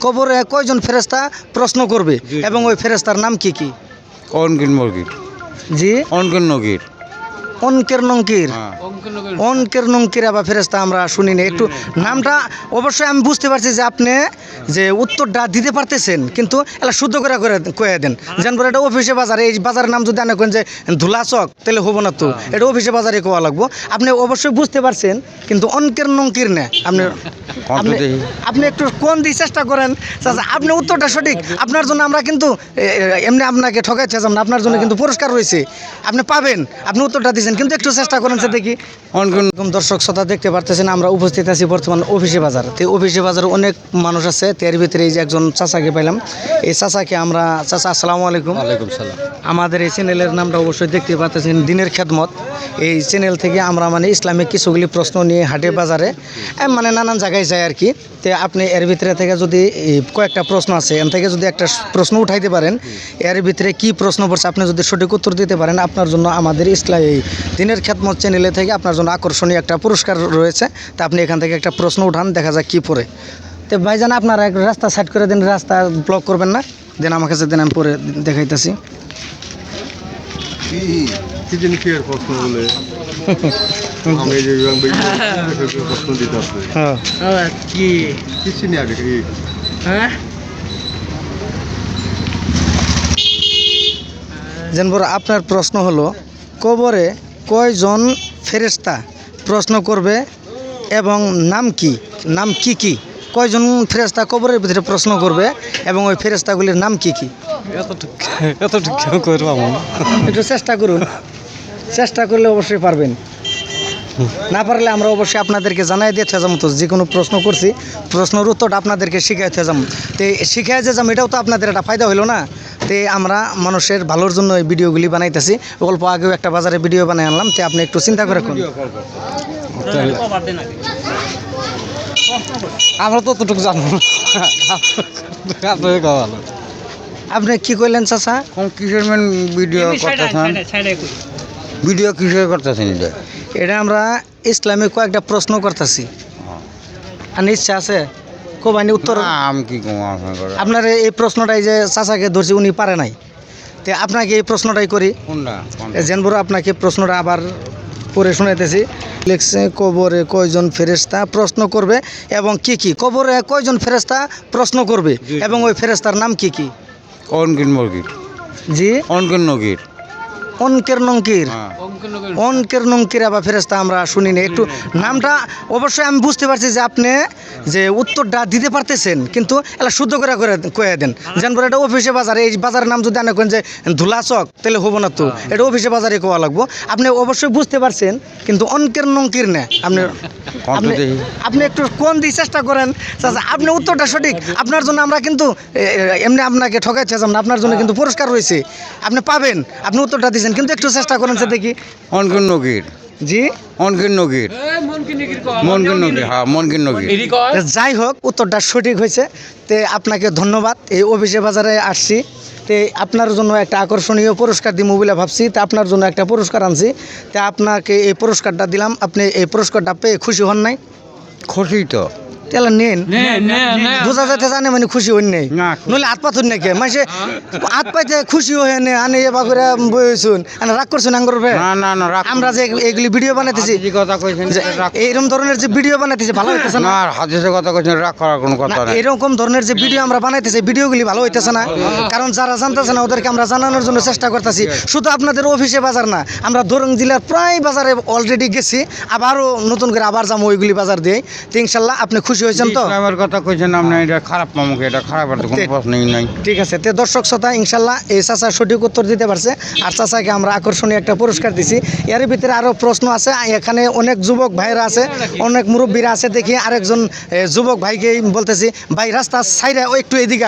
কবরে কয়জন ফেরেশতা প্রশ্ন করবে এবং ওই ফেরেশতার নাম কি কি? অনকিন মুরগির জি অনকিন নগির অনকের নঙ্কির অনকের নঙ্কির আবার ফেরেশতা আমরা শুনিনি একটু নামটা অবশ্যই আমি বুঝতে পারছি যে আপনি যে উত্তরটা দিতে পারতেছেন কিন্তু এটা শুদ্ধ করে করে কয়ে দেন জানবো এটা অফিসে বাজারে এই বাজারের নাম যদি আনে কেন যে ধুলাচক তাহলে হবো না তো এটা অফিসে বাজারে কোয়া লাগবো আপনি অবশ্যই বুঝতে পারছেন কিন্তু অনকের নঙ্কির না আপনি আপনি আপনি একটু কোন দিয়ে চেষ্টা করেন চাচা আপনি উত্তরটা সঠিক আপনার জন্য আমরা কিন্তু এমনি আপনাকে ঠকাইতে চাচ্ছি না আপনার জন্য কিন্তু পুরস্কার রয়েছে আপনি পাবেন আপনি উত্তরটা দিয়েছেন কিন্তু একটু চেষ্টা করেন সে দেখি দর্শক শ্রোতা দেখতে পারতেছেন আমরা উপস্থিত আছি বর্তমান অফিসে বাজার তো অফিসে বাজারে অনেক মানুষ আছে এর ভিতরে এই যে একজন চাচাকে পাইলাম এই চাচাকে আমরা চাচা আসসালামু আলাইকুম। ওয়ালাইকুম সালাম। আমাদের এই চ্যানেলের নামটা অবশ্যই দেখতে পাচ্ছেন দিনের খেদমত এই চ্যানেল থেকে আমরা মানে ইসলামিক কিছুগুলি প্রশ্ন নিয়ে হাটে বাজারে মানে নানান জায়গায় যাই আর কি। তো আপনি এর ভিতরে থেকে যদি কয়েকটা প্রশ্ন আছে এর থেকে যদি একটা প্রশ্ন উঠাইতে পারেন এর ভিতরে কি প্রশ্ন পড়ছে আপনি যদি সঠিক উত্তর দিতে পারেন আপনার জন্য আমাদের এই দিনের খেদমত চ্যানেলে থেকে আপনার জন্য আকর্ষণীয় একটা পুরস্কার রয়েছে। তা আপনি এখান থেকে একটা প্রশ্ন উঠান দেখা যাক কী পড়ে। তো ভাইজান আপনারা এক রাস্তা সাইড করে দিন রাস্তা ব্লক করবেন না দেন আমার কাছে দেন আমি পরে দেখাইতেছি। জানবর আপনার প্রশ্ন হলো কবরে কয়জন ফেরেশতা প্রশ্ন করবে এবং নাম কি নাম কি কি কয়জন ফেরেশতা কবরের ভিতরে প্রশ্ন করবে এবং ওই ফেরেশতাগুলির নাম কি কি? একটু চেষ্টা করুন চেষ্টা করলে অবশ্যই পারবেন না পারলে আমরা অবশ্যই আপনাদেরকে জানাই দিয়ে যাবো তো যে কোনো প্রশ্ন করছি প্রশ্নের উত্তরটা আপনাদেরকে শিখাইতে যাবো তো শিখাই যে যাবো এটাও তো আপনাদের একটা ফায়দা হলো না। তো আমরা মানুষের ভালোর জন্য এই ভিডিওগুলি বানাইতেছি অল্প আগেও একটা বাজারে ভিডিও বানাই আনলাম তো আপনি একটু চিন্তা করে করুন। আমরা তো ততটুকু জানবো আপনি কি করলেন চাচা? কিসের মেন ভিডিও করতেছেন ভিডিও কিসের করতেছেন এটা আমরা ইসলামিক কয়েকটা প্রশ্ন করতেছি আর ইচ্ছা আছে খুব আইনি উত্তর আমি কি আপনার এই প্রশ্নটাই যে চাচাকে ধরছি উনি পারে নাই তো আপনাকে এই প্রশ্নটাই করি জেনবুর আপনাকে প্রশ্নটা আবার পড়ে শোনাইতেছি। লিখছে কবরে কয়জন ফেরেশতা প্রশ্ন করবে এবং কি কি কবরে কয়জন ফেরেশতা প্রশ্ন করবে এবং ওই ফেরেশতার নাম কি কি? অনকিন মুরগির জি অনকিন নগির অনকের নঙ্কির অনকের নঙ্কির আবার ফেরেশতা আমরা শুনিনি একটু নামটা অবশ্যই আমি বুঝতে পারছি যে আপনি যে উত্তরটা দিতে পারতেছেন কিন্তু এটা শুদ্ধ করে করে কয়ে দেন জানবো এটা অফিসে বাজারে এই বাজারের নাম যদি আনে কেন যে ধুলাচক তাহলে হবো না তো এটা অফিসে বাজারে কোয়া লাগবো আপনি অবশ্যই বুঝতে পারছেন কিন্তু অনকের নঙ্কির না আপনি আপনি একটু কোন দিয়ে চেষ্টা করেন চাচা আপনি উত্তরটা সঠিক আপনার জন্য আমরা কিন্তু এমনি আপনাকে ঠকাইতে চাচ্ছি না আপনার জন্য কিন্তু পুরস্কার রয়েছে আপনি পাবেন আপনি উত্তরটা দিয়েছেন কিন্তু একটু চেষ্টা করেন সে দেখি। অনকিন নগির জি অনকিন নগির মনকিন নগির হ্যাঁ মনকিন নগির। যাই হোক উত্তরটা সঠিক হয়েছে তে আপনাকে ধন্যবাদ। এই অফিসে বাজারে আসছি তে আপনার জন্য একটা আকর্ষণীয় পুরস্কার দিব বলে ভাবছি তা আপনার জন্য একটা পুরস্কার আনছি তা আপনাকে এই পুরস্কারটা দিলাম আপনি এই পুরস্কারটা পেয়ে খুশি হন নাই? খুশি তো তাহলে নেন বোঝা যাতে জানে মানে খুশি হন নাই নইলে হাত পাথর নাকি মানে হাত পাইতে খুশি হয়ে নে আনে এবার করে বইছুন রাগ করছেন আঙ্গরবে আমরা যে এগুলি ভিডিও বানাইতেছি এইরকম ধরনের যে ভিডিও বানাইতেছি ভালো হইতেছে না হাদিসের কথা কইছেন রাগ করার কোনো কথা না এরকম ধরনের যে ভিডিও আমরা বানাইতেছি ভিডিওগুলি ভালো হইতেছে না কারণ যারা জানতেছে না ওদেরকে আমরা জানানোর জন্য চেষ্টা করতেছি শুধু আপনাদের অফিসে বাজার না আমরা দরং জেলার প্রায় বাজারে অলরেডি গেছি আবারও নতুন করে আবার যাবো ওইগুলি বাজার দিয়ে তো ইনশাল্লাহ আপনি খুশি হয়েছেন তো? আমার কথা কইছেন আপনি এটা খারাপ মামুকে এটা খারাপ আর কোনো প্রশ্নই নাই। ঠিক আছে তে দর্শক শ্রোতা ইনশাল্লাহ এই চাচা সঠিক উত্তর দিতে পারছে আর চাচাকে আমরা আকর্ষণীয় একটা পুরস্কার দিছি। এর ভিতরে আরও প্রশ্ন আছে এখানে অনেক যুবক ভাইরা আছে অনেক মুরব্বীরা আছে দেখি আরেকজন যুবক ভাইকে বলতেছি ভাই রাস্তা সাইডে একটু এদিকে